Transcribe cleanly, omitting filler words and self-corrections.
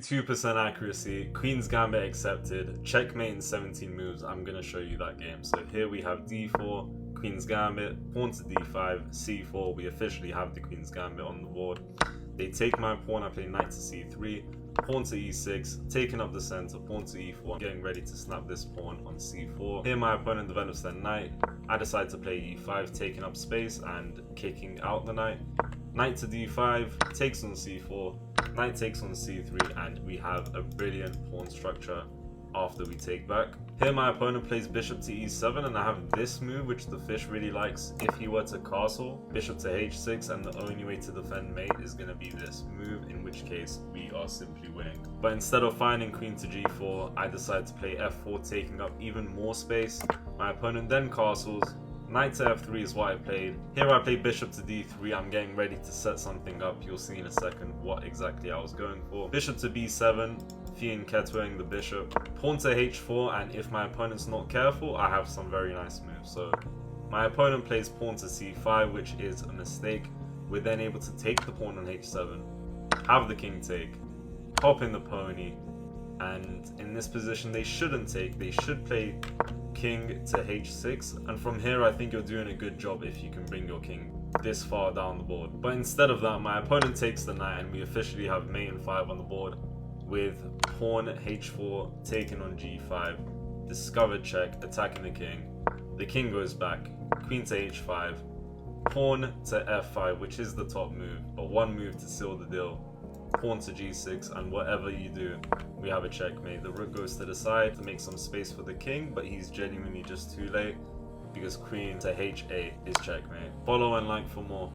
2% accuracy, Queen's Gambit accepted, checkmate in 17 moves. I'm going to show you that game. So here we have d4, Queen's Gambit, pawn to d5, c4. We officially have the Queen's Gambit on the board. They take my pawn, I play knight to c3, pawn to e6, taking up the center, pawn to e4. I'm getting ready to snap this pawn on c4. Here my opponent develops their knight. I decide to play e5, taking up space and kicking out the knight. Knight to d5, takes on c4, knight takes on c3, and we have a brilliant pawn structure after we take back. Here my opponent plays bishop to e7, and I have this move which the fish really likes. If he were to castle, bishop to h6, and the only way to defend mate is going to be this move, in which case we are simply winning. But instead of finding queen to g4, I decide to play f4, taking up even more space. My opponent then castles. Knight to f3 is what I played. Here I play bishop to d3. I'm getting ready to set something up. You'll see in a second what exactly I was going for. Bishop to b7, fianchettoing the bishop. Pawn to h4, and if my opponent's not careful, I have some very nice moves. So my opponent plays pawn to c5, which is a mistake. We're then able to take the pawn on h7, have the king take, pop in the pony, and in this position they shouldn't take. They should play king to h6, and from here I think you're doing a good job if you can bring your king this far down the board. But instead of that, my opponent takes the knight, and we officially have mate and 5 on the board with pawn h4 taken on g5, discovered check, attacking the king. The king goes back, queen to h5, pawn to f5, which is the top move, but one move to seal the deal. Pawn to g6, and whatever you do, we have a checkmate. The rook goes to the side to make some space for the king, but he's genuinely just too late because queen to h8 is checkmate. Follow and like for more.